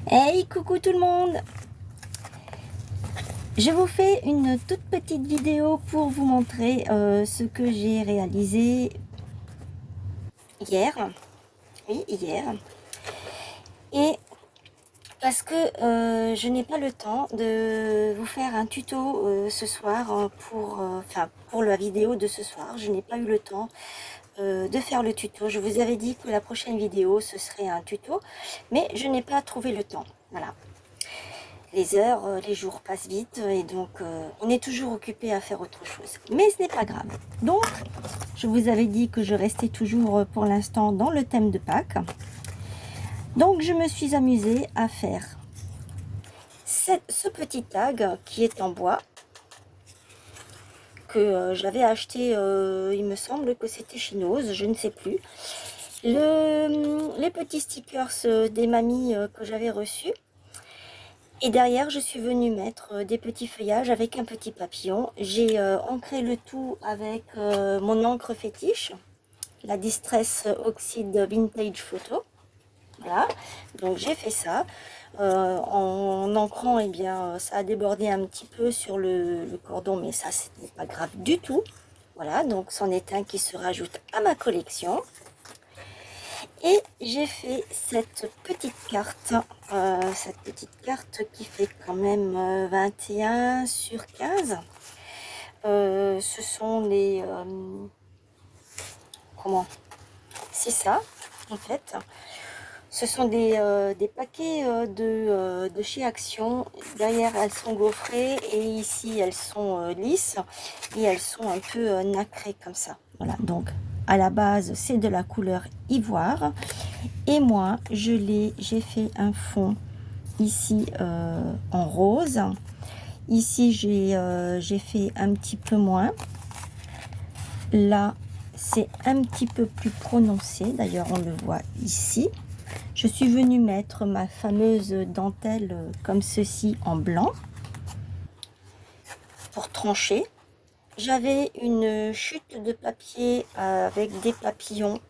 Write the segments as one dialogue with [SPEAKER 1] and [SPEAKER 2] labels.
[SPEAKER 1] Hey, coucou tout le monde! Je vous fais une toute petite vidéo pour vous montrer ce que j'ai réalisé hier. Oui, hier. Et parce que je n'ai pas le temps de vous faire un tuto ce soir pour la vidéo de ce soir. Je n'ai pas eu le temps de faire le tuto. Je vous avais dit que la prochaine vidéo ce serait un tuto, mais je n'ai pas trouvé le temps. Voilà. Les heures, les jours passent vite et donc on est toujours occupé à faire autre chose. Mais ce n'est pas grave. Donc, je vous avais dit que je restais toujours pour l'instant dans le thème de Pâques. Donc, je me suis amusée à faire ce petit tag qui est en bois que j'avais acheté, il me semble que c'était chez Nose, je ne sais plus. Les petits stickers des mamies que j'avais reçus. Et derrière, je suis venue mettre des petits feuillages avec un petit papillon. J'ai ancré le tout avec mon encre fétiche, la Distress Oxide Vintage Photo. Voilà, donc j'ai fait ça. En ancrant, eh bien, ça a débordé un petit peu sur le cordon, mais ça, ce n'est pas grave du tout. Voilà, donc c'en est un qui se rajoute à ma collection. Et j'ai fait cette petite carte qui fait quand même 21 sur 15. Ce sont les... comment? C'est ça, en fait. Ce sont des paquets de chez Action. Derrière, elles sont gaufrées et ici, elles sont lisses et elles sont un peu nacrées comme ça. Voilà, donc à la base, c'est de la couleur ivoire. Et moi, j'ai fait un fond ici en rose. Ici, j'ai fait un petit peu moins. Là, c'est un petit peu plus prononcé. D'ailleurs, on le voit ici. Je suis venue mettre ma fameuse dentelle comme ceci en blanc pour trancher. J'avais une chute de papier avec des papillons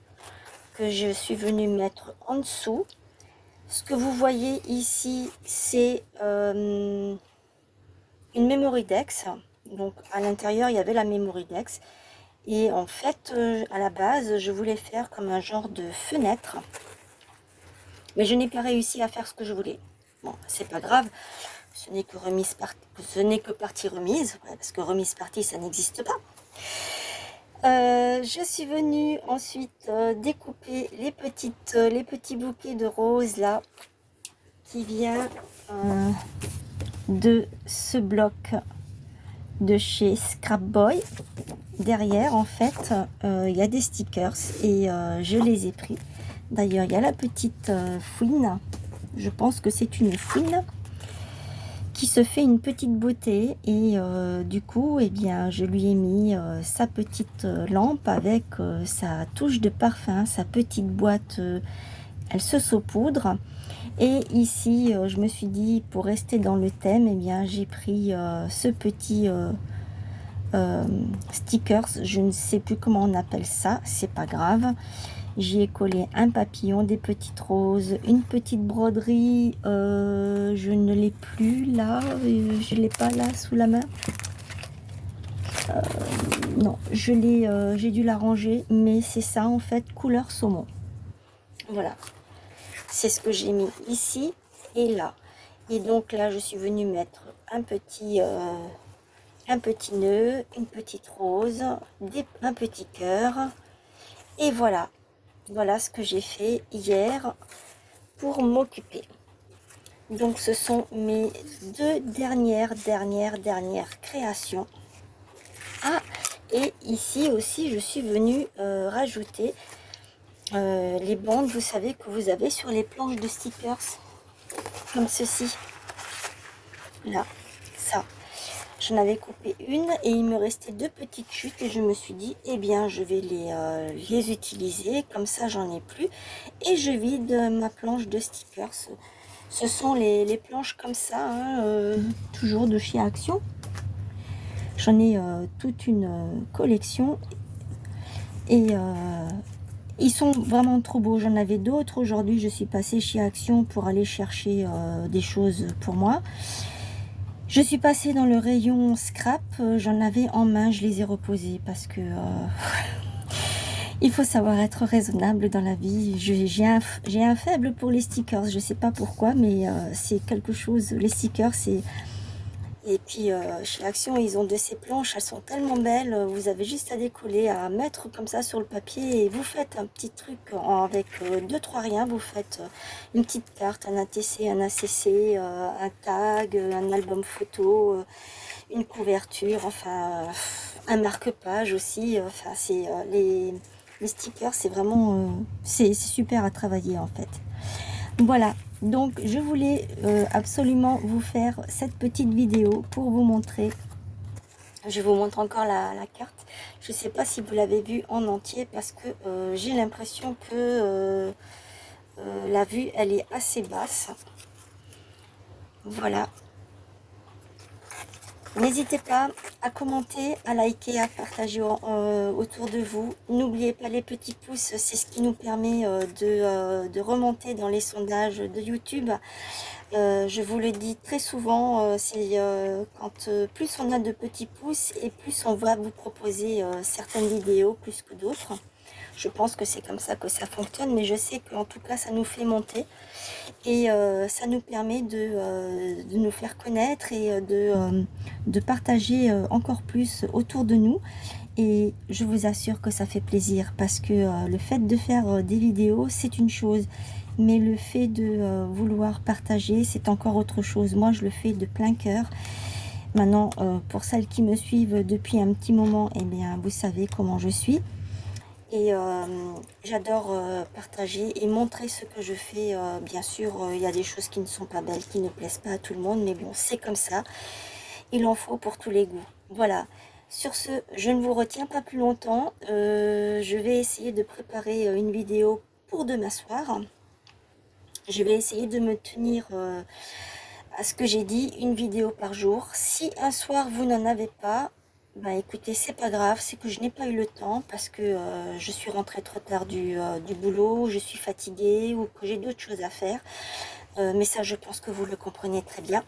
[SPEAKER 1] que je suis venue mettre en dessous. Ce que vous voyez ici, c'est une memory dex. Donc à l'intérieur, il y avait la memory dex. Et en fait, à la base, je voulais faire comme un genre de fenêtre. Mais je n'ai pas réussi à faire ce que je voulais. Bon, c'est pas grave. Ce n'est que partie remise. Parce que remise partie, ça n'existe pas. Je suis venue ensuite découper les petits bouquets de roses là qui vient de ce bloc de chez Scrap Boy. Derrière, en fait, il y a des stickers et je les ai pris. D'ailleurs, il y a la petite fouine. Je pense que c'est une fouine qui se fait une petite beauté et du coup, eh bien, je lui ai mis sa petite lampe avec sa touche de parfum, sa petite boîte, elle se saupoudre. Et ici, je me suis dit, pour rester dans le thème, eh bien, j'ai pris ce petit stickers, je ne sais plus comment on appelle ça, c'est pas grave. J'y ai collé un papillon, des petites roses, une petite broderie, je ne l'ai plus là, je l'ai pas là sous la main. Non, j'ai dû la ranger, mais c'est ça en fait, couleur saumon. Voilà, c'est ce que j'ai mis ici et là. Et donc là, je suis venue mettre un petit nœud, une petite rose, un petit cœur. Et voilà, voilà ce que j'ai fait hier pour m'occuper. Donc ce sont mes deux dernières créations. Ah, et ici aussi, je suis venue rajouter les bandes, vous savez, que vous avez sur les planches de stickers, comme ceci. Là, ça. J'en avais coupé une et il me restait deux petites chutes et je me suis dit, eh bien, je vais les utiliser. Comme ça, j'en ai plus. Et je vide ma planche de stickers. Ce sont les planches comme ça, hein, toujours de chez Action. J'en ai toute une collection et Ils sont vraiment trop beaux. J'en avais d'autres. Aujourd'hui, je suis passée chez Action pour aller chercher des choses pour moi. Je suis passée dans le rayon scrap. J'en avais en main. Je les ai reposés parce que il faut savoir être raisonnable dans la vie. J'ai un faible pour les stickers. Je sais pas pourquoi, mais c'est quelque chose. Les stickers, c'est... Et puis chez Action, ils ont de ces planches, elles sont tellement belles, vous avez juste à décoller, à mettre comme ça sur le papier et vous faites un petit truc avec deux, trois riens, vous faites une petite carte, un ATC, un ACC, un tag, un album photo, une couverture, enfin un marque-page aussi, enfin c'est les stickers, c'est vraiment, c'est super à travailler en fait. Voilà, donc je voulais absolument vous faire cette petite vidéo pour vous montrer. Je vous montre encore la carte. Je ne sais pas si vous l'avez vue en entier parce que j'ai l'impression que la vue elle est assez basse. Voilà. N'hésitez pas à commenter, à liker, à partager autour de vous. N'oubliez pas les petits pouces, c'est ce qui nous permet de remonter dans les sondages de YouTube. Je vous le dis très souvent, c'est quand plus on a de petits pouces et plus on va vous proposer certaines vidéos plus que d'autres. Je pense que c'est comme ça que ça fonctionne, mais je sais qu'en tout cas ça nous fait monter et ça nous permet de nous faire connaître et de partager encore plus autour de nous. Et je vous assure que ça fait plaisir parce que le fait de faire des vidéos, c'est une chose. Mais le fait de vouloir partager, c'est encore autre chose. Moi, je le fais de plein cœur. Maintenant, pour celles qui me suivent depuis un petit moment, eh bien, vous savez comment je suis. Et j'adore partager et montrer ce que je fais. Bien sûr, il y a des choses qui ne sont pas belles, qui ne plaisent pas à tout le monde. Mais bon, c'est comme ça. Il en faut pour tous les goûts. Voilà. Sur ce, je ne vous retiens pas plus longtemps. Je vais essayer de préparer une vidéo pour demain soir. Je vais essayer de me tenir à ce que j'ai dit, une vidéo par jour. Si un soir vous n'en avez pas, bah écoutez, c'est pas grave, c'est que je n'ai pas eu le temps parce que je suis rentrée trop tard du boulot, je suis fatiguée ou que j'ai d'autres choses à faire. Mais ça, je pense que vous le comprenez très bien.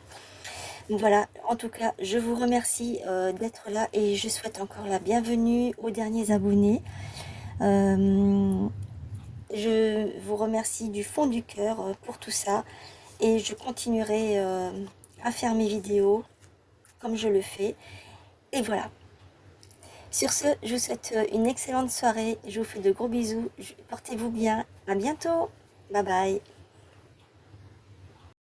[SPEAKER 1] Voilà, en tout cas, je vous remercie d'être là et je souhaite encore la bienvenue aux derniers abonnés. Je vous remercie du fond du cœur pour tout ça et je continuerai à faire mes vidéos comme je le fais. Et voilà. Sur ce, je vous souhaite une excellente soirée. Je vous fais de gros bisous. Portez-vous bien. À bientôt. Bye bye.